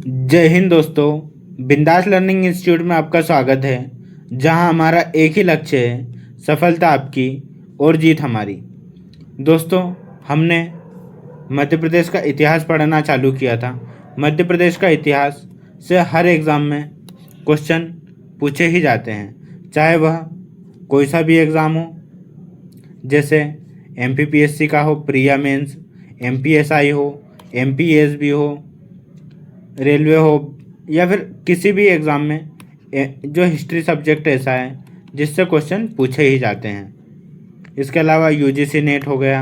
जय हिंद दोस्तों। बिंदास लर्निंग इंस्टीट्यूट में आपका स्वागत है, जहां हमारा एक ही लक्ष्य है, सफलता आपकी और जीत हमारी। दोस्तों, हमने मध्य प्रदेश का इतिहास पढ़ना चालू किया था। मध्य प्रदेश का इतिहास से हर एग्ज़ाम में क्वेश्चन पूछे ही जाते हैं, चाहे वह कोई सा भी एग्ज़ाम हो, जैसे एमपीपीएससी का हो, प्रिया मेंस, एमपीएसआई हो, एमपीएसबी हो, रेलवे हो, या फिर किसी भी एग्ज़ाम में जो हिस्ट्री सब्जेक्ट ऐसा है जिससे क्वेश्चन पूछे ही जाते हैं। इसके अलावा यूजीसी नेट हो गया,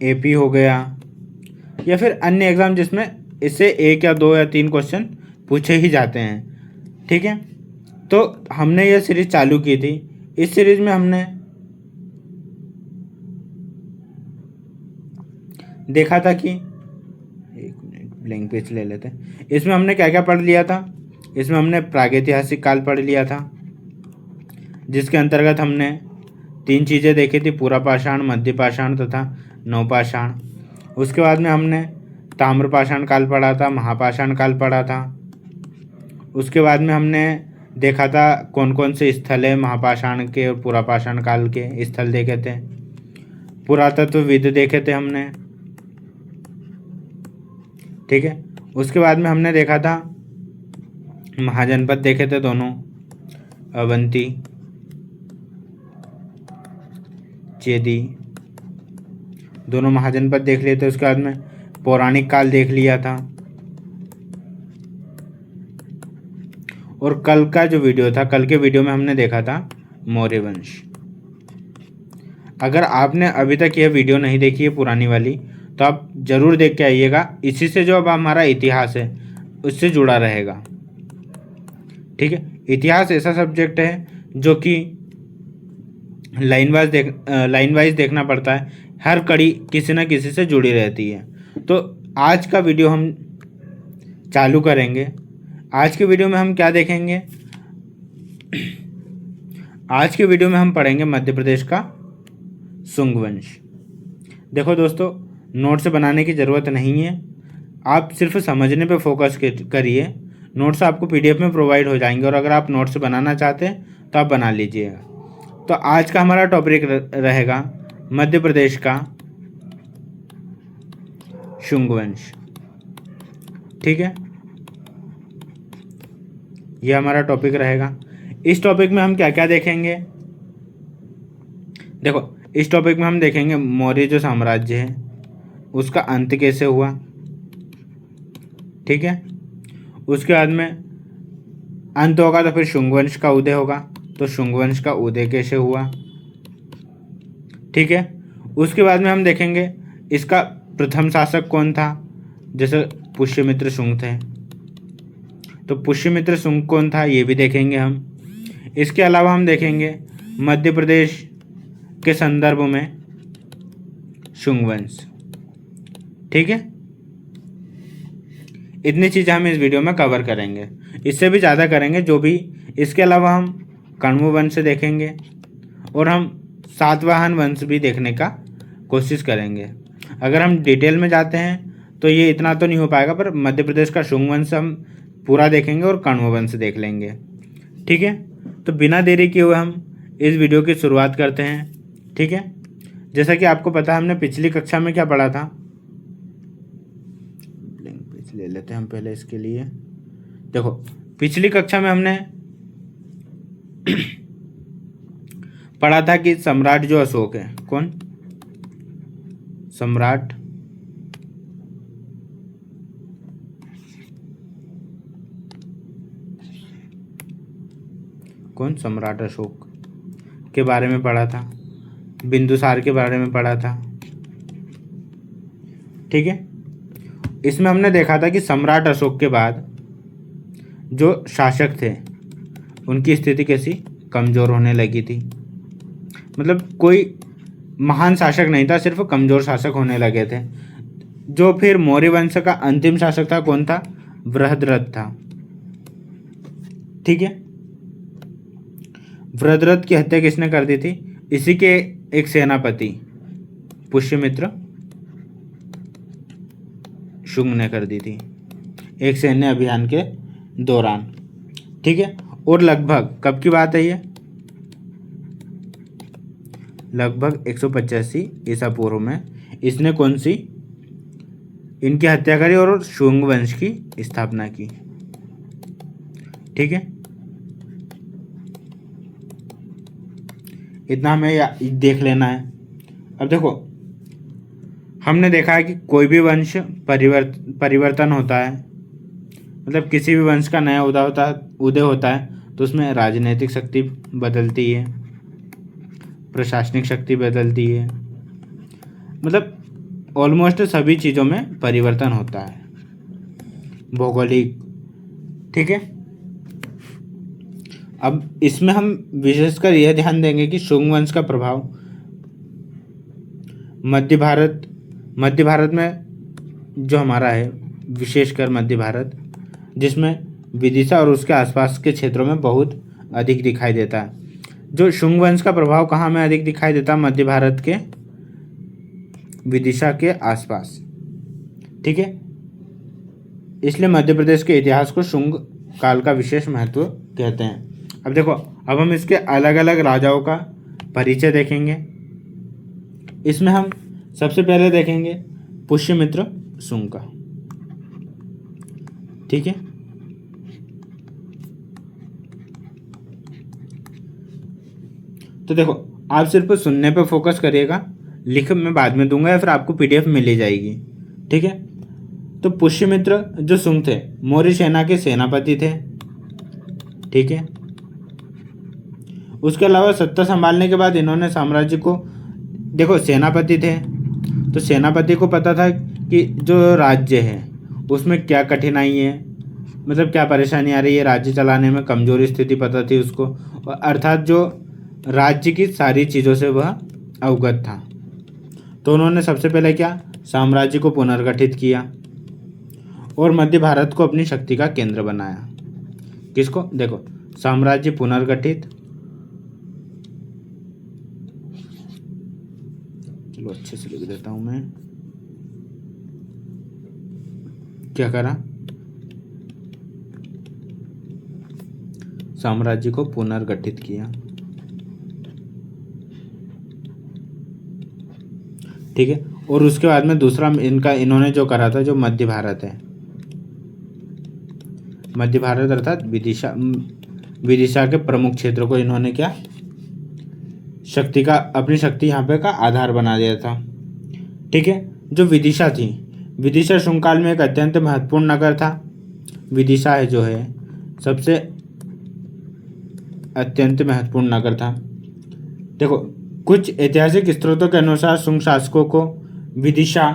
एपी हो गया, या फिर अन्य एग्ज़ाम जिसमें इससे एक या दो या तीन क्वेश्चन पूछे ही जाते हैं। ठीक है, तो हमने यह सीरीज़ चालू की थी। इस सीरीज़ में हमने देखा था कि ब्लैंक पेज ले लेते हैं। इसमें हमने क्या क्या पढ़ लिया था। इसमें हमने प्रागैतिहासिक काल पढ़ लिया था, जिसके अंतर्गत हमने तीन चीज़ें देखी थी: पूरा पाषाण, मध्य पाषाण तथा नवपाषाण। उसके बाद में हमने ताम्रपाषाण काल पढ़ा था, महापाषाण काल पढ़ा था। उसके बाद में हमने देखा था कौन कौन से स्थल है महापाषाण के और पूरा पाषाण काल के स्थल देखे थे। पुरातत्वविद देखे थे हमने। ठीक है, उसके बाद में हमने देखा था महाजनपद देखे थे दोनों, अवंती, चेदी, दोनों महाजनपद देख लिए थे। उसके बाद में पौराणिक काल देख लिया था। और कल का जो वीडियो था, कल के वीडियो में हमने देखा था मौर्य वंश। अगर आपने अभी तक यह वीडियो नहीं देखी है पुरानी वाली, तो आप ज़रूर देख के आइएगा। इसी से जो अब हमारा इतिहास है उससे जुड़ा रहेगा। ठीक है, इतिहास ऐसा सब्जेक्ट है जो कि लाइन वाइज देखना पड़ता है। हर कड़ी किसी न किसी से जुड़ी रहती है। तो आज का वीडियो हम चालू करेंगे। आज के वीडियो में हम क्या देखेंगे? आज के वीडियो में हम पढ़ेंगे मध्य प्रदेश का शुंग वंश। देखो दोस्तों, नोट्स बनाने की ज़रूरत नहीं है, आप सिर्फ समझने पे फोकस करिए। नोट्स आपको पीडीएफ में प्रोवाइड हो जाएंगे, और अगर आप नोट्स बनाना चाहते हैं तो आप बना लीजिएगा। तो आज का हमारा टॉपिक रहेगा मध्य प्रदेश का शुंग वंश। ठीक है, यह हमारा टॉपिक रहेगा। इस टॉपिक में हम क्या क्या देखेंगे? देखो, इस टॉपिक में हम देखेंगे मौर्य जो साम्राज्य है उसका अंत कैसे हुआ। ठीक है, उसके बाद में अंत होगा तो फिर शुंग वंश का उदय होगा, तो शुंग वंश का उदय कैसे हुआ। ठीक है, उसके बाद में हम देखेंगे इसका प्रथम शासक कौन था। जैसे पुष्यमित्र शुंग थे, तो पुष्यमित्र शुंग कौन था ये भी देखेंगे हम। इसके अलावा हम देखेंगे मध्य प्रदेश के संदर्भ में शुंग वंश। ठीक है, इतनी चीज़ें हम इस वीडियो में कवर करेंगे, इससे भी ज़्यादा करेंगे जो भी। इसके अलावा हम कण्व वंश देखेंगे, और हम सातवाहन वंश भी देखने का कोशिश करेंगे। अगर हम डिटेल में जाते हैं तो ये इतना तो नहीं हो पाएगा, पर मध्य प्रदेश का शुंग वंश हम पूरा देखेंगे और कण्व वंश देख लेंगे। ठीक है, तो बिना देरी किए हुए हम इस वीडियो की शुरुआत करते हैं। ठीक है, जैसा कि आपको पता है हमने पिछली कक्षा में क्या पढ़ा था। ब्लैंक पेज ले लेते हैं हम पहले इसके लिए। देखो, पिछली कक्षा में हमने पढ़ा था कि सम्राट जो अशोक है, कौन? सम्राट कौन? सम्राट अशोक के बारे में पढ़ा था, बिंदुसार के बारे में पढ़ा था। ठीक है, इसमें हमने देखा था कि सम्राट अशोक के बाद जो शासक थे उनकी स्थिति कैसी कमज़ोर होने लगी थी। मतलब कोई महान शासक नहीं था, सिर्फ कमज़ोर शासक होने लगे थे। जो फिर मौर्य वंश का अंतिम शासक था कौन था? बृहद्रथ था। ठीक है, बृहद्रथ की हत्या किसने कर दी थी? इसी के एक सेनापति पुष्यमित्र शुंग ने कर दी थी एक सैन्य अभियान के दौरान। ठीक है, और लगभग कब की बात है ये? लगभग 185 ईसा पूर्व में इसने कौन सी इनकी हत्या करी और शुंग वंश की स्थापना की। ठीक है, इतना हमें देख लेना है। अब देखो, हमने देखा है कि कोई भी वंश परिवर्तन होता है, मतलब किसी भी वंश का नया उदय होता है तो उसमें राजनीतिक शक्ति बदलती है, प्रशासनिक शक्ति बदलती है, मतलब ऑलमोस्ट सभी चीज़ों में परिवर्तन होता है, भौगोलिक। ठीक है, अब इसमें हम विशेषकर यह ध्यान देंगे कि शुंग वंश का प्रभाव मध्य भारत में जो हमारा है, विशेषकर मध्य भारत, जिसमें विदिशा और उसके आसपास के क्षेत्रों में बहुत अधिक दिखाई देता है। जो शुंग वंश का प्रभाव कहाँ में अधिक दिखाई देता है? मध्य भारत के विदिशा के आसपास। ठीक है, इसलिए मध्य प्रदेश के इतिहास को शुंग काल का विशेष महत्व कहते हैं। अब देखो, अब हम इसके अलग अलग राजाओं का परिचय देखेंगे। इसमें हम सबसे पहले देखेंगे पुष्यमित्र शुंग का। ठीक है, तो देखो, आप सिर्फ सुनने पे फोकस करिएगा, लिख मैं बाद में दूंगा या फिर आपको पीडीएफ मिल ही जाएगी। ठीक है, तो पुष्यमित्र जो शुंग थे मौर्य सेना के सेनापति थे। ठीक है, उसके अलावा सत्ता संभालने के बाद इन्होंने साम्राज्य को, देखो सेनापति थे तो सेनापति को पता था कि जो राज्य है उसमें क्या कठिनाई है, मतलब क्या परेशानी आ रही है, राज्य चलाने में कमजोरी स्थिति पता थी उसको, अर्थात जो राज्य की सारी चीज़ों से वह अवगत था। तो उन्होंने सबसे पहले क्या, साम्राज्य को पुनर्गठित किया और मध्य भारत को अपनी शक्ति का केंद्र बनाया। किसको? देखो, साम्राज्य पुनर्गठित, चलो अच्छे से लिख देता हूं मैं, क्या करा, साम्राज्य को पुनर्गठित किया। ठीक है, और उसके बाद में दूसरा इन्होंने जो करा था, जो मध्य भारत है, मध्य भारत अर्थात विदिशा के प्रमुख क्षेत्रों को इन्होंने क्या, अपनी शक्ति यहाँ पे का आधार बना दिया था। ठीक है, जो विदिशा थी, विदिशा शुंग काल में एक अत्यंत महत्वपूर्ण नगर था। विदिशा है जो है सबसे अत्यंत महत्वपूर्ण नगर था। देखो, कुछ ऐतिहासिक स्रोतों के अनुसार शुंग शासकों को विदिशा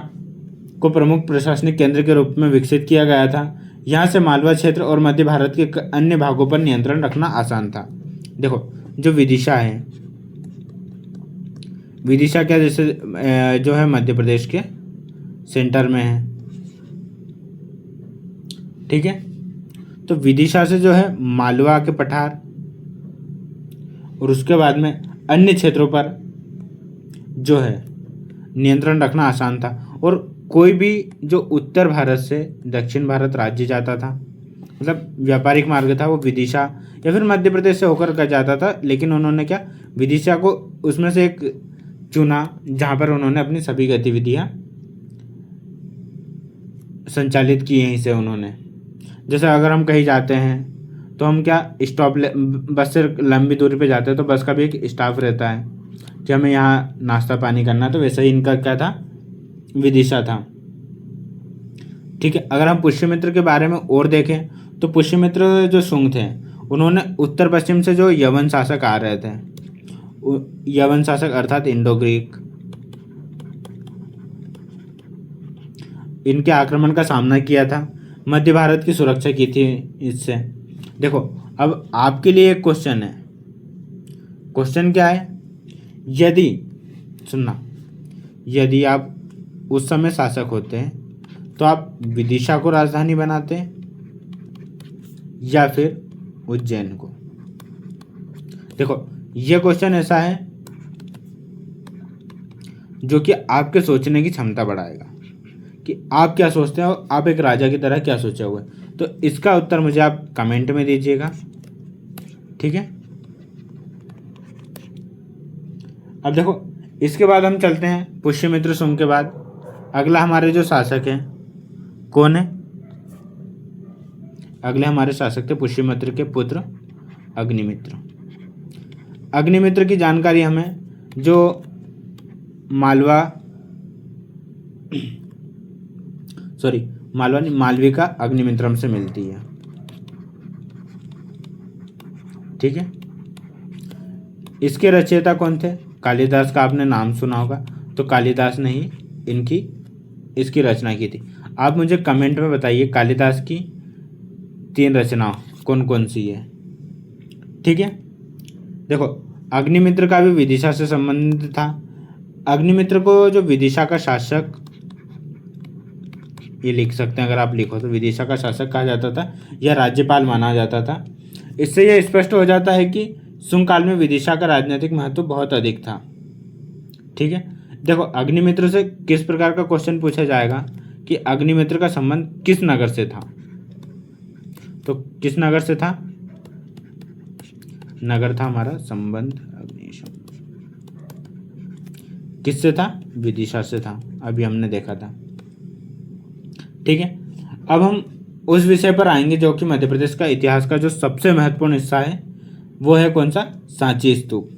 को प्रमुख प्रशासनिक केंद्र के रूप में विकसित किया गया था। यहाँ से मालवा क्षेत्र और मध्य भारत के अन्य भागों पर नियंत्रण रखना आसान था। देखो, जो विदिशा है, विदिशा क्या, जैसे जो है मध्य प्रदेश के सेंटर में है। ठीक है, तो विदिशा से जो है मालवा के पठार और उसके बाद में अन्य क्षेत्रों पर जो है नियंत्रण रखना आसान था, और कोई भी जो उत्तर भारत से दक्षिण भारत राज्य जाता था, मतलब व्यापारिक मार्ग था, वो विदिशा या फिर मध्य प्रदेश से होकर का जाता था। लेकिन उन्होंने क्या, विदिशा को उसमें से एक चुना जहाँ पर उन्होंने अपनी सभी गतिविधियाँ संचालित की यहीं से उन्होंने। जैसे अगर हम कहीं जाते हैं तो हम क्या, बस से लंबी दूरी पे जाते हैं तो बस का भी एक स्टाफ रहता है कि हमें यहाँ नाश्ता पानी करना, तो वैसे ही इनका क्या था, विदिशा था। ठीक है, अगर हम पुष्यमित्र के बारे में और देखें तो पुष्यमित्र जो शुंग थे उन्होंने उत्तर पश्चिम से जो यवन शासक आ रहे थे, यवन शासक अर्थात इंडो ग्रीक, इनके आक्रमण का सामना किया था, मध्य भारत की सुरक्षा की थी इससे। देखो, अब आपके लिए एक क्वेश्चन है। क्वेश्चन क्या है? यदि, सुनना, यदि आप उस समय शासक होते हैं तो आप विदिशा को राजधानी बनाते या फिर उज्जैन को? देखो, यह क्वेश्चन ऐसा है जो कि आपके सोचने की क्षमता बढ़ाएगा कि आप क्या सोचते हो, आप एक राजा की तरह क्या सोचे हुए। तो इसका उत्तर मुझे आप कमेंट में दीजिएगा, ठीक है। अब देखो, इसके बाद हम चलते हैं पुष्यमित्र शुंग के बाद अगला हमारे जो शासक हैं कौन है। अगले हमारे शासक थे पुष्यमित्र के पुत्र अग्निमित्र। अग्निमित्र की जानकारी हमें जो मालवा मालवा नहीं, मालविका अग्निमित्रम से मिलती है, ठीक है। इसके रचयिता कौन थे? कालिदास का आपने नाम सुना होगा, तो कालिदास ने ही इसकी रचना की थी। आप मुझे कमेंट में बताइए कालिदास की 3 रचनाओं कौन कौन सी है, ठीक है। देखो, अग्निमित्र का भी विदिशा से संबंध था। अग्निमित्र को जो विदिशा का शासक, ये लिख सकते हैं अगर आप लिखो तो, विदिशा का शासक कहा जाता था या राज्यपाल माना जाता था। इससे यह स्पष्ट हो जाता है कि शुंग काल में विदिशा का राजनीतिक महत्व बहुत अधिक था, ठीक है। देखो, अग्निमित्र से किस प्रकार का क्वेश्चन पूछा जाएगा कि अग्निमित्र का संबंध किस नगर से था, तो किस नगर से था? नगर था हमारा संबंध किससे था? विदिशा से था, अभी हमने देखा था, ठीक है। अब हम उस विषय पर आएंगे जो कि मध्य प्रदेश का इतिहास का जो सबसे महत्वपूर्ण हिस्सा है, वो है कौन सा? सांची स्तूप।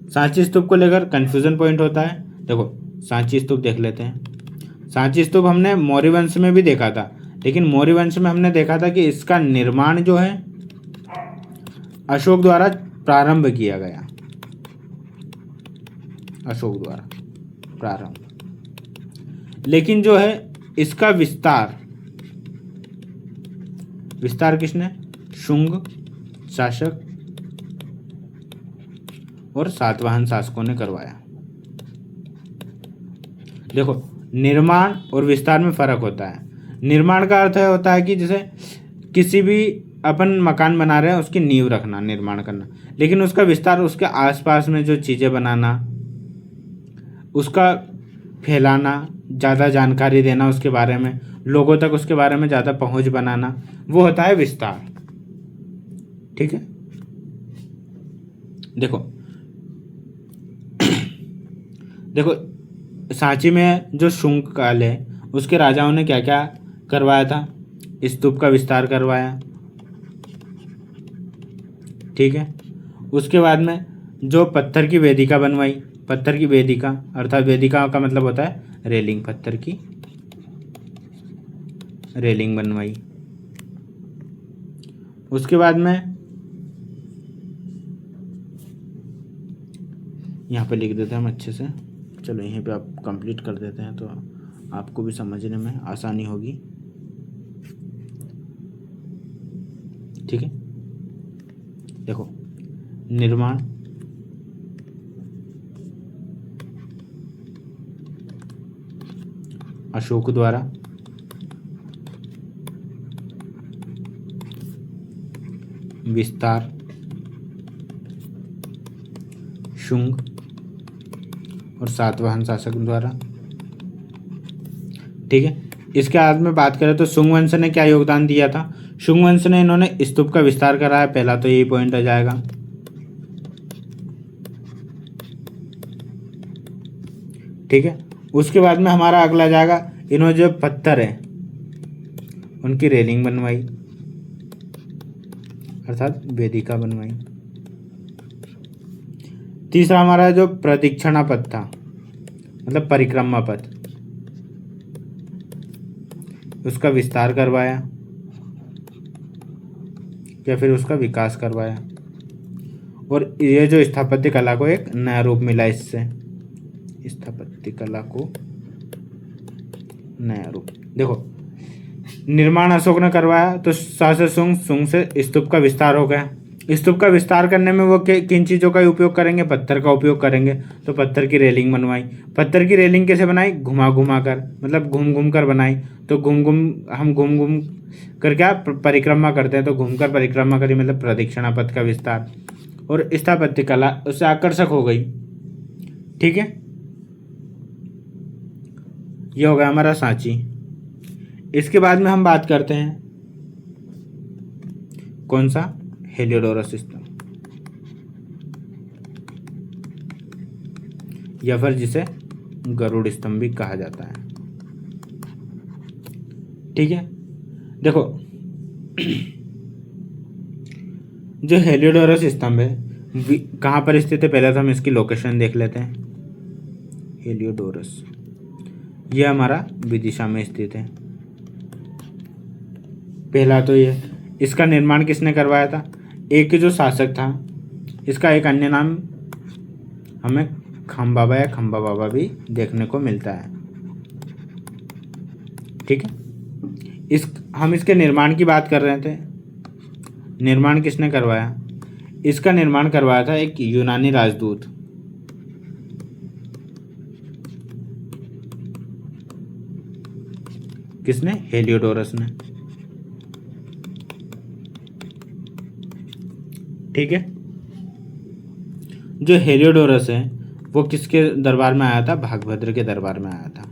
सांची स्तूप को लेकर कंफ्यूजन पॉइंट होता है। देखो, सांची स्तूप देख लेते हैं। सांची स्तूप हमने मौर्य वंश में भी देखा था, लेकिन मौर्य वंश में हमने देखा था कि इसका निर्माण जो है अशोक द्वारा प्रारंभ किया गया, अशोक द्वारा प्रारंभ। लेकिन जो है इसका विस्तार किसने? शुंग शासक और सातवाहन शासकों ने करवाया। देखो, निर्माण और विस्तार में फर्क होता है। निर्माण का अर्थ होता है कि जैसे किसी भी अपन मकान बना रहे हैं उसकी नींव रखना, निर्माण करना। लेकिन उसका विस्तार उसके आसपास में जो चीज़ें बनाना, उसका फैलाना, ज़्यादा जानकारी देना उसके बारे में, लोगों तक उसके बारे में ज़्यादा पहुंच बनाना, वो होता है विस्तार, ठीक है। देखो, सांची में जो शुंग काल है उसके राजाओं ने क्या क्या करवाया था? स्तूप का विस्तार करवाया, ठीक है। उसके बाद में जो पत्थर की वेदिका बनवाई, पत्थर की वेदिका अर्थात वेदिका का मतलब होता है रेलिंग, पत्थर की रेलिंग बनवाई। उसके बाद में यहाँ पे लिख देते हैं हम अच्छे से, चलो यहीं पे आप कंप्लीट कर देते हैं तो आपको भी समझने में आसानी होगी, ठीक है। देखो, निर्माण, अशोक द्वारा, विस्तार शुंग और सातवाहन शासक द्वारा, ठीक है। इसके बाद में बात करें तो शुंग वंश ने क्या योगदान दिया था? शुंग वंश ने इन्होंने स्तूप का विस्तार कराया, पहला तो यही पॉइंट आ जाएगा, ठीक है। उसके बाद में हमारा अगला जाएगा, इन्होंने जो पत्थर है उनकी रेलिंग बनवाई अर्थात वेदिका बनवाई। तीसरा हमारा जो प्रदक्षिणा पथ था मतलब परिक्रमा पथ, उसका विस्तार करवाया या फिर उसका विकास करवाया, और ये जो स्थापत्य कला को एक नया रूप मिला, इससे स्थापत्य कला को नया रूप। देखो, निर्माण अशोक ने करवाया तो शासक शुंग से स्तूप का विस्तार हो गया। स्तूप का विस्तार करने में वो किन चीज़ों का उपयोग करेंगे? पत्थर का उपयोग करेंगे, तो पत्थर की रेलिंग बनवाई। पत्थर की रेलिंग कैसे बनाई? घुमा घुमा कर, मतलब घूम घूम कर बनाई। तो हम घूम घूम कर क्या परिक्रमा करते हैं, तो घूमकर परिक्रमा करी, मतलब प्रदक्षिणा पथ का विस्तार। और स्थापत्य कला उससे आकर्षक हो गई, ठीक है। ये हो गया हमारा सांची। इसके बाद में हम बात करते हैं कौन सा, हेलियोडोरस स्तंभ, या फिर जिसे गरुड़ स्तंभ भी कहा जाता है। ठीक है, देखो जो हेलियोडोरस स्तंभ है कहाँ पर स्थित है, पहले तो हम इसकी लोकेशन देख लेते हैं। हेलियोडोरस ये हमारा विदिशा में स्थित है। पहला तो ये, इसका निर्माण किसने करवाया था, एक जो शासक था, इसका एक अन्य नाम हमें खम्बाबा या खम्बा बाबा भी देखने को मिलता है। ठीक है, हम इसके निर्माण की बात कर रहे थे। निर्माण किसने करवाया, इसका निर्माण करवाया था एक यूनानी राजदूत। किसने, हेलियोडोरस ने। ठीक है, जो हेलियोडोरस है वो किसके दरबार में आया था, भागभद्र के दरबार में आया था।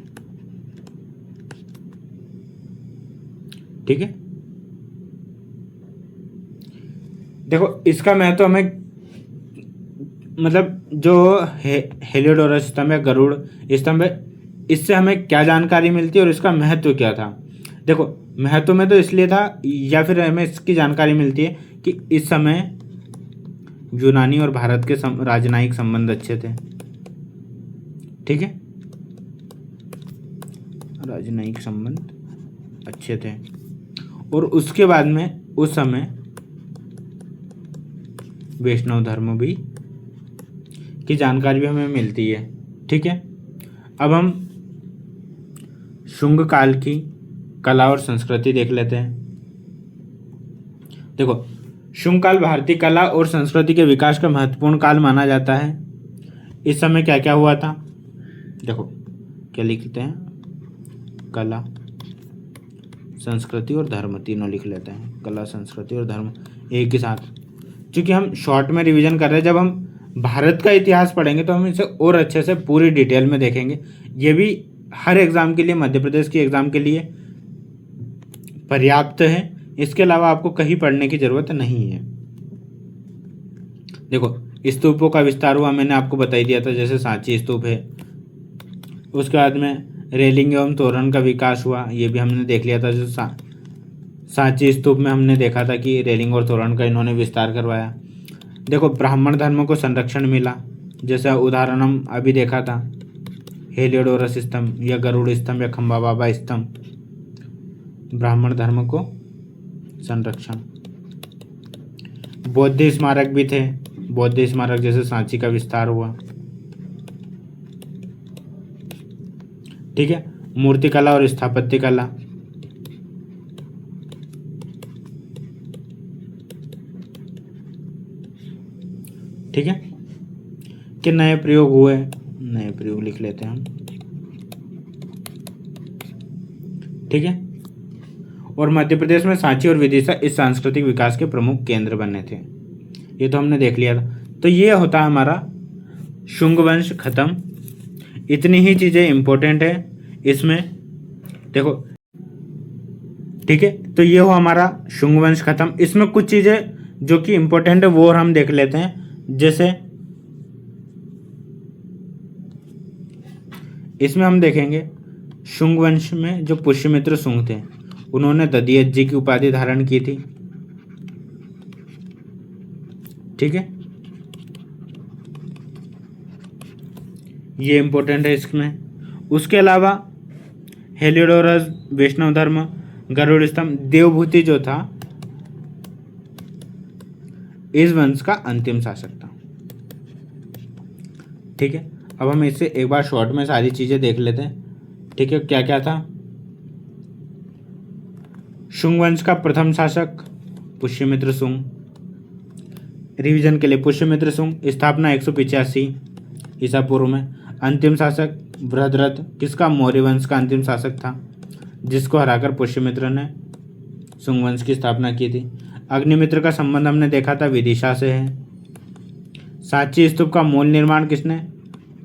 ठीक है, देखो इसका महत्व हमें, मतलब जो हेलियोडोरस स्तंभ है, गरुड़ स्तंभ है, इससे हमें क्या जानकारी मिलती है और इसका महत्व क्या था। देखो महत्व में तो इसलिए था, या फिर हमें इसकी जानकारी मिलती है कि इस समय यूनानी और भारत के राजनयिक संबंध अच्छे थे। ठीक है, राजनयिक संबंध अच्छे थे, और उसके बाद में उस समय वैष्णव धर्म भी की जानकारी भी हमें मिलती है। ठीक है, अब हम शुंग काल की कला और संस्कृति देख लेते हैं। देखो शुंग काल भारतीय कला और संस्कृति के विकास का महत्वपूर्ण काल माना जाता है। इस समय क्या क्या हुआ था, देखो क्या लिखते हैं, कला संस्कृति और धर्म, तीनों लिख लेते हैं, कला संस्कृति और धर्म एक ही साथ। क्योंकि हम शॉर्ट में रिवीजन कर रहे हैं, जब हम भारत का इतिहास पढ़ेंगे तो हम इसे और अच्छे से पूरी डिटेल में देखेंगे। ये भी हर एग्ज़ाम के लिए, मध्य प्रदेश की एग्ज़ाम के लिए पर्याप्त है, इसके अलावा आपको कहीं पढ़ने की ज़रूरत नहीं है। देखो स्तूपों का विस्तार हुआ, मैंने आपको बता ही दिया था, जैसे सांची स्तूप है। उसके बाद में रेलिंग एवं तोरण का विकास हुआ, ये भी हमने देख लिया था। जो सांची स्तूप में हमने देखा था कि रेलिंग और तोरण का इन्होंने विस्तार करवाया। देखो ब्राह्मण धर्म को संरक्षण मिला, जैसा उदाहरण हम अभी देखा था, हेलियोडोरस स्तंभ या गरुड़ स्तंभ या खम्बा बाबा स्तंभ, ब्राह्मण धर्म को संरक्षण। बौद्ध स्मारक भी थे, बौद्ध स्मारक जैसे सांची का विस्तार हुआ। ठीक है, मूर्तिकला और स्थापत्य कला, ठीक है, कि नए प्रयोग हुए, नए प्रयोग लिख लेते हैं हम। ठीक है, और मध्य प्रदेश में सांची और विदिशा इस सांस्कृतिक विकास के प्रमुख केंद्र बने थे। ये तो हमने देख लिया था। तो ये होता है हमारा शुंग वंश खत्म। इतनी ही चीज़ें इंपॉर्टेंट है इसमें, देखो। ठीक है, तो ये हो हमारा शुंग वंश खत्म। इसमें कुछ चीज़ें जो कि इंपॉर्टेंट है वो और हम देख लेते हैं। जैसे इसमें हम देखेंगे शुंग वंश में जो पुष्यमित्र शुंग थे, उन्होंने दधियत जी की उपाधि धारण की थी। ठीक है, ये इंपॉर्टेंट है इसमें। उसके अलावा हेलियोडोरस, वैष्णव धर्म, गरुड़ स्तंभ, देवभूति जो था इस वंश का अंतिम शासक था। ठीक है, अब हम इससे एक बार शॉर्ट में सारी चीजें देख लेते हैं। ठीक है, क्या क्या था। शुंग वंश का प्रथम शासक पुष्यमित्र शुंग। रिवीजन के लिए, पुष्यमित्र शुंग, स्थापना 185 ईसा पूर्व में। अंतिम शासक बृहद्रथ, किसका, मौर्य वंश का अंतिम शासक था, जिसको हराकर पुष्यमित्र ने शुंग वंश की स्थापना की थी। अग्निमित्र का संबंध हमने देखा था, विदिशा से है। सांची स्तूप का मूल निर्माण किसने,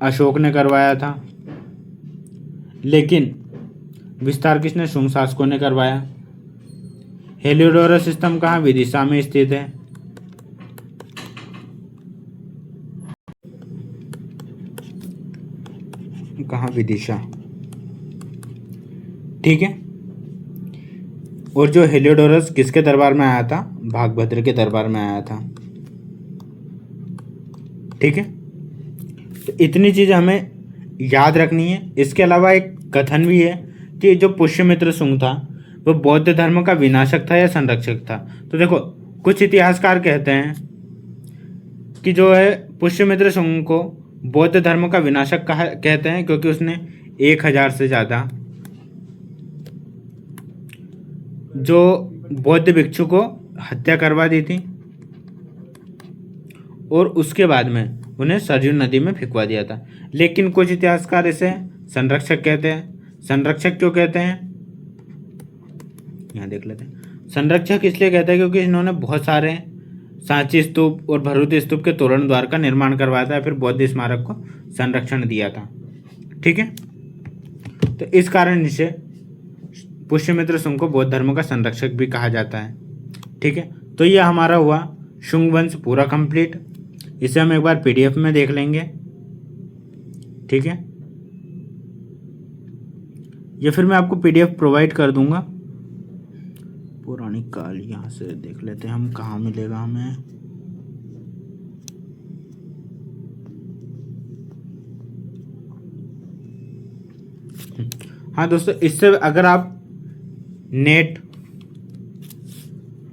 अशोक ने करवाया था। लेकिन विस्तार किसने शुंग शासकों ने करवाया? हेलियोडोरस स्तंभ कहाँ विदिशा में स्थित है? कहाँ? विदिशा। ठीक है। और जो हेलियोडोरस किसके दरबार में आया था? भागभद्र के दरबार में आया था। ठीक है, तो इतनी चीज हमें याद रखनी है। इसके अलावा एक कथन भी है कि जो पुष्यमित्र शुंग था वो बौद्ध धर्म का विनाशक था या संरक्षक था। तो देखो, कुछ इतिहासकार कहते हैं कि जो है पुष्यमित्र शुंग को बौद्ध धर्म का विनाशक कहा कहते हैं, क्योंकि उसने 1000 से ज़्यादा जो बौद्ध भिक्षु को हत्या करवा दी थी और उसके बाद में उन्हें सरयू नदी में फेंकवा दिया था। लेकिन कुछ इतिहासकार इसे संरक्षक कहते हैं। संरक्षक क्यों कहते हैं, यहाँ देख लेते हैं। संरक्षक इसलिए कहते हैं क्योंकि इन्होंने बहुत सारे सांची स्तूप और भरूच स्तूप के तोरण द्वार का निर्माण करवाया था, फिर बौद्ध स्मारक को संरक्षण दिया था। ठीक है, तो इस कारण इसे पुष्यमित्र शुंग को बौद्ध धर्म का संरक्षक भी कहा जाता है। ठीक है, तो यह हमारा हुआ शुंग वंश पूरा कंप्लीट। इसे हम एक बार पीडीएफ में देख लेंगे। ठीक है, या फिर मैं आपको पीडीएफ प्रोवाइड कर दूंगा। पौराणिक काल यहाँ से देख लेते हैं हम, कहाँ मिलेगा हमें। हाँ दोस्तों, इससे अगर आप नेट,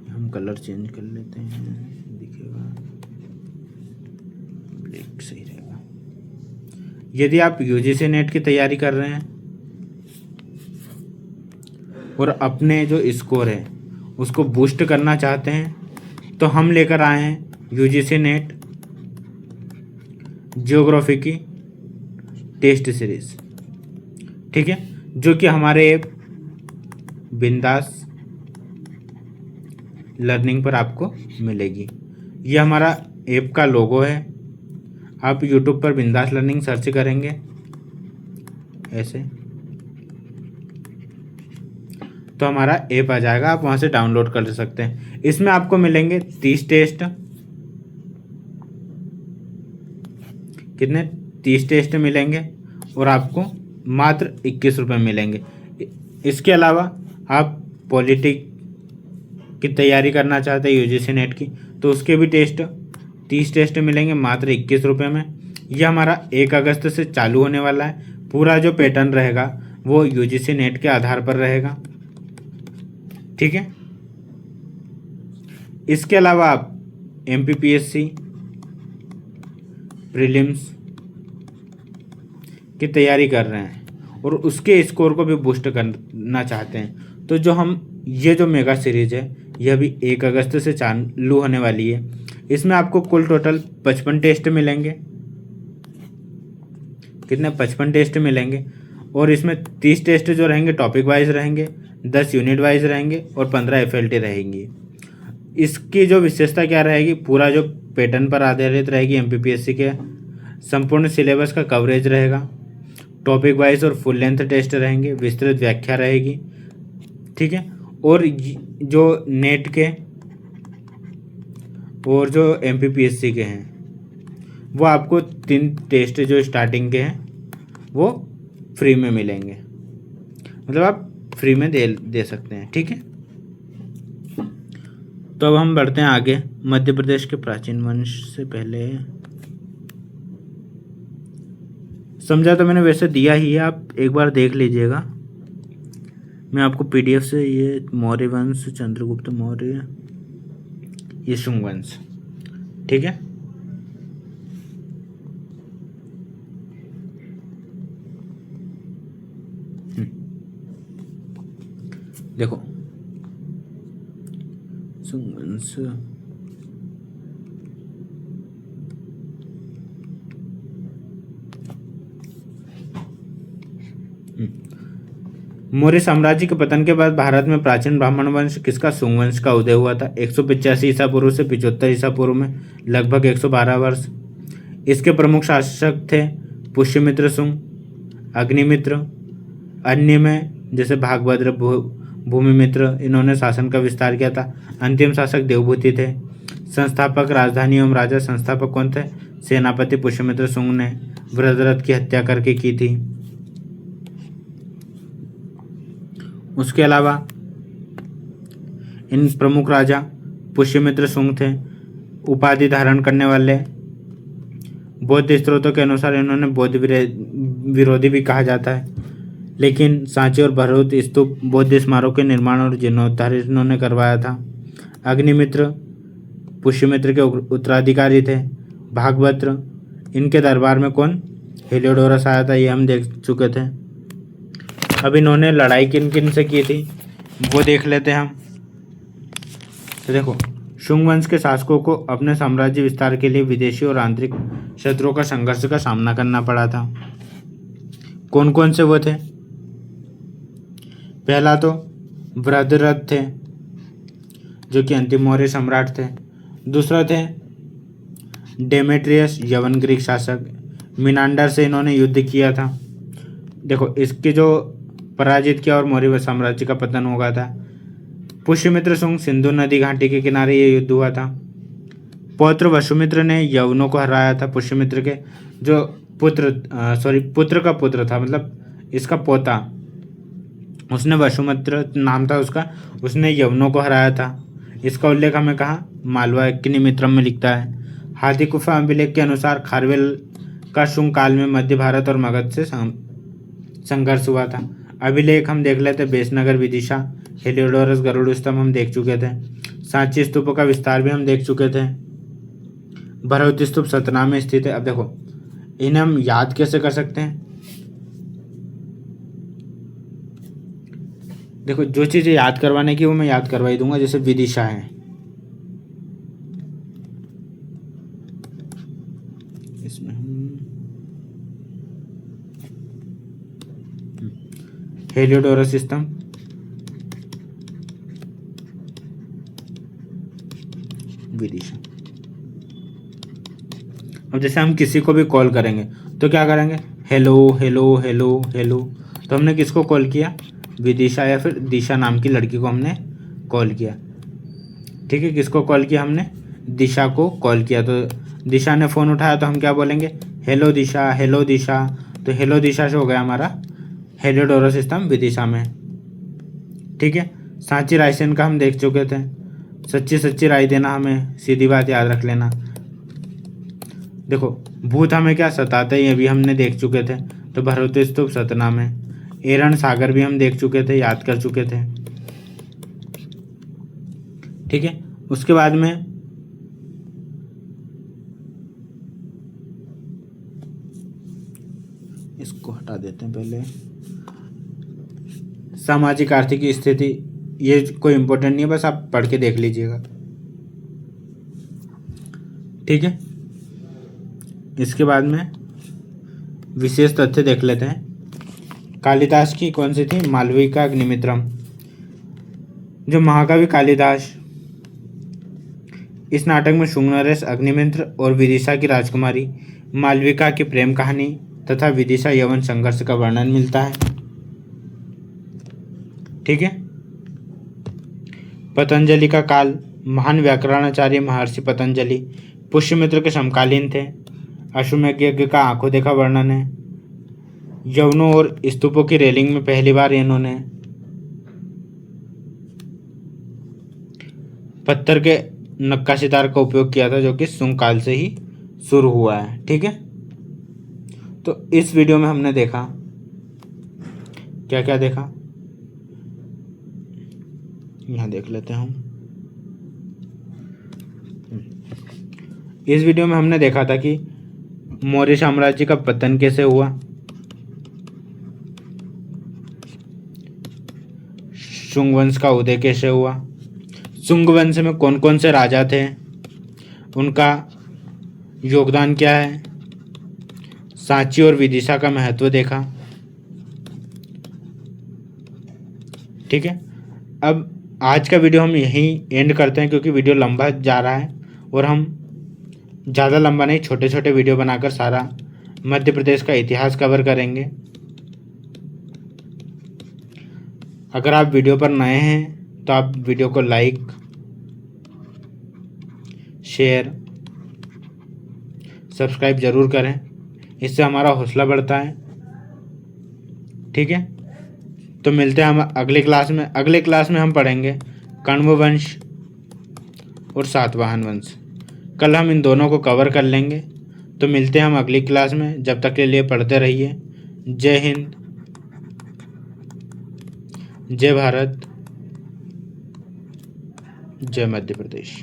हम कलर चेंज कर लेते हैं, दिखेगा ब्लैक सही रहेगा। यदि आप यूजीसी नेट की तैयारी कर रहे हैं और अपने जो स्कोर है उसको बूस्ट करना चाहते हैं, तो हम लेकर आए हैं यूजीसी नेट ज्योग्राफी की टेस्ट सीरीज। ठीक है, जो कि हमारे ऐप बिंदास लर्निंग पर आपको मिलेगी। यह हमारा ऐप का लोगो है। आप यूट्यूब पर बिंदास लर्निंग सर्च करेंगे ऐसे, तो हमारा ऐप आ जाएगा, आप वहाँ से डाउनलोड कर सकते हैं। इसमें आपको मिलेंगे 30 टेस्ट। कितने? 30 टेस्ट मिलेंगे और आपको मात्र 21 रुपये मिलेंगे। इसके अलावा आप पॉलिटिक की तैयारी करना चाहते हैं यूजीसी नेट की, तो उसके भी टेस्ट 30 टेस्ट मिलेंगे मात्र 21 रुपये में। यह हमारा 1 अगस्त से चालू होने वाला है। पूरा जो पैटर्न रहेगा वो यूजीसी नेट के आधार पर रहेगा। ठीक है, इसके अलावा आप एमपीपीएससी प्रीलिम्स की तैयारी कर रहे हैं और उसके स्कोर को भी बूस्ट करना चाहते हैं, तो जो हम ये जो मेगा सीरीज है यह भी 1 अगस्त से चालू होने वाली है। इसमें आपको कुल टोटल 55 टेस्ट मिलेंगे। कितने? 55 टेस्ट मिलेंगे। और इसमें 30 टेस्ट जो रहेंगे टॉपिक वाइज रहेंगे, 10 यूनिट वाइज रहेंगे और 15 एफएलटी रहेंगी। इसकी जो विशेषता क्या रहेगी, पूरा जो पैटर्न पर आधारित रहेगी एमपीपीएससी के, संपूर्ण सिलेबस का कवरेज रहेगा, टॉपिक वाइज और फुल लेंथ टेस्ट रहेंगे, विस्तृत व्याख्या रहेगी। ठीक है, और जो नेट के और जो एमपीपीएससी के हैं वो आपको 3 टेस्ट जो स्टार्टिंग के हैं वो फ्री में मिलेंगे, मतलब आप फ्री में दे सकते हैं। ठीक है, तो अब हम बढ़ते हैं आगे। मध्य प्रदेश के प्राचीन वंश से पहले समझा तो मैंने वैसे दिया ही है, आप एक बार देख लीजिएगा। मैं आपको पीडीएफ से ये मौर्य वंश, चंद्रगुप्त मौर्य, ये शुंग वंश। ठीक है, देखो शुंग वंश, मौर्य साम्राज्य के पतन के बाद भारत में प्राचीन ब्राह्मण वंश किसका? शुंग वंश का उदय हुआ था 185 ईसा पूर्व से 75 ईसा पूर्व में, लगभग 112 वर्ष। इसके प्रमुख शासक थे पुष्यमित्र शुंग, अग्निमित्र, अन्य में जैसे भागभद्र, भूमिमित्र, इन्होंने शासन का विस्तार किया था। अंतिम शासक देवभूति थे। संस्थापक राजधानी एवं राजा संस्थापक कौन थे? सेनापति पुष्यमित्र शुंग ने वृद्धरथ की हत्या करके की थी। उसके अलावा इन प्रमुख राजा पुष्यमित्र शुंग थे। उपाधि धारण करने वाले बौद्ध स्त्रोतों के अनुसार इन्होंने बौद्ध विरोधी भी कहा जाता है। लेकिन सांची और भरहुत स्तूप बौद्ध स्मारकों के निर्माण और जीर्णोद्धार इन्होंने करवाया था। अग्निमित्र पुष्यमित्र के उत्तराधिकारी थे। भागभद्र, इनके दरबार में कौन? हेलियोडोरस आया था, ये हम देख चुके थे। अब इन्होंने लड़ाई किन किन से की थी वो देख लेते हैं हम। तो देखो, शुंग वंश के शासकों को अपने साम्राज्य विस्तार के लिए विदेशी और आंतरिक शत्रुओं का संघर्ष का सामना करना पड़ा था। कौन कौन से वो थे? पहला तो वृद्धरथ थे, जो कि अंतिम मौर्य सम्राट थे। दूसरा थे डेमेट्रियस, यवन ग्रीक शासक। मिनांडर से इन्होंने युद्ध किया था। देखो, इसके जो पराजित किया और मौर्य साम्राज्य का पतन हो गया था। पुष्यमित्र शुंग, सिंधु नदी घाटी के किनारे ये युद्ध हुआ था। पौत्र वसुमित्र ने यवनों को हराया था। पुष्यमित्र के जो पुत्र का पुत्र था, मतलब इसका पोता, उसने वसुमित्र नाम था उसका, उसने यवनों को हराया था। इसका उल्लेख हमें कहाँ? मालवाहकिनीमित्रम में लिखता है। हाथी गुफा अभिलेख के अनुसार खारवेल का शुंग काल में मध्य भारत और मगध से संघर्ष हुआ था। अभिलेख हम देख लेते। बेसनगर विदिशा, हेलियोडोरस, गरुड़ स्तंभ हम देख चुके थे। सांची स्तूपों का विस्तार भी हम देख चुके थे। भरहुत स्तूप सतना में स्थित है। अब देखो, इन्हें हम याद कैसे कर सकते हैं? देखो, जो चीज़ें याद करवाने की वो मैं याद करवा ही दूंगा। जैसे विदिशा है, इसमें हेलियोडोरस स्तंभ, विदिशा। अब जैसे हम किसी को भी कॉल करेंगे तो क्या करेंगे? Hello hello hello hello. तो हमने किसको कॉल किया? विदिशा या फिर दिशा नाम की लड़की को हमने कॉल किया। ठीक है, किसको कॉल किया हमने? दिशा को कॉल किया। तो दिशा ने फ़ोन उठाया तो हम क्या बोलेंगे? हेलो दिशा, हेलो दिशा। तो हेलो दिशा से हो गया हमारा हेलियोडोरस स्तंभ विदिशा में। ठीक है, सांची रायसेन का हम देख चुके थे। सच्ची सच्ची राय देना, हमें सीधी बात याद रख लेना। देखो, भूत हमें क्या सताते हैं, ये भी हमने देख चुके थे। तो भरहुत स्तूप सतना में। एरन सागर भी हम देख चुके थे, याद कर चुके थे। ठीक है, उसके बाद में इसको हटा देते हैं पहले। सामाजिक आर्थिक स्थिति, ये कोई इंपॉर्टेंट नहीं है, बस आप पढ़ के देख लीजिएगा। ठीक है, इसके बाद में विशेष तथ्य देख लेते हैं। कालिदास की कौन सी थी? मालविका अग्निमित्रम। जो महाकवि कालिदास, इस नाटक में शुंग नरेश, अग्निमित्र और विदिशा की राजकुमारी मालविका की प्रेम कहानी तथा विदिशा यवन संघर्ष का वर्णन मिलता है। ठीक है, पतंजलि का काल, महान व्याकरणाचार्य महर्षि पतंजलि पुष्यमित्र के समकालीन थे। अश्वमेध यज्ञ का आंखों देखा वर्णन है। यवनों और स्तूपों की रेलिंग में पहली बार इन्होंने पत्थर के नक्काशीदार का उपयोग किया था, जो कि शुंग काल से ही शुरू हुआ है। ठीक है, तो इस वीडियो में हमने देखा, क्या क्या देखा यहाँ देख लेते हैं हम। इस वीडियो में हमने देखा था कि मौर्य साम्राज्य का पतन कैसे हुआ, शुंग वंश का उदय कैसे हुआ, शुंग वंश में कौन कौन से राजा थे, उनका योगदान क्या है, सांची और विदिशा का महत्व देखा। ठीक है, अब आज का वीडियो हम यहीं एंड करते हैं, क्योंकि वीडियो लंबा जा रहा है और हम ज़्यादा लंबा नहीं, छोटे छोटे वीडियो बनाकर सारा मध्य प्रदेश का इतिहास कवर करेंगे। अगर आप वीडियो पर नए हैं तो आप वीडियो को लाइक, शेयर, सब्सक्राइब ज़रूर करें, इससे हमारा हौसला बढ़ता है। ठीक है, तो मिलते हैं हम अगले क्लास में। अगले क्लास में हम पढ़ेंगे कण्व वंश और सातवाहन वंश। कल हम इन दोनों को कवर कर लेंगे। तो मिलते हैं हम अगली क्लास में। जब तक के लिए पढ़ते रहिए। जय हिंद, जय भारत, जय मध्य प्रदेश।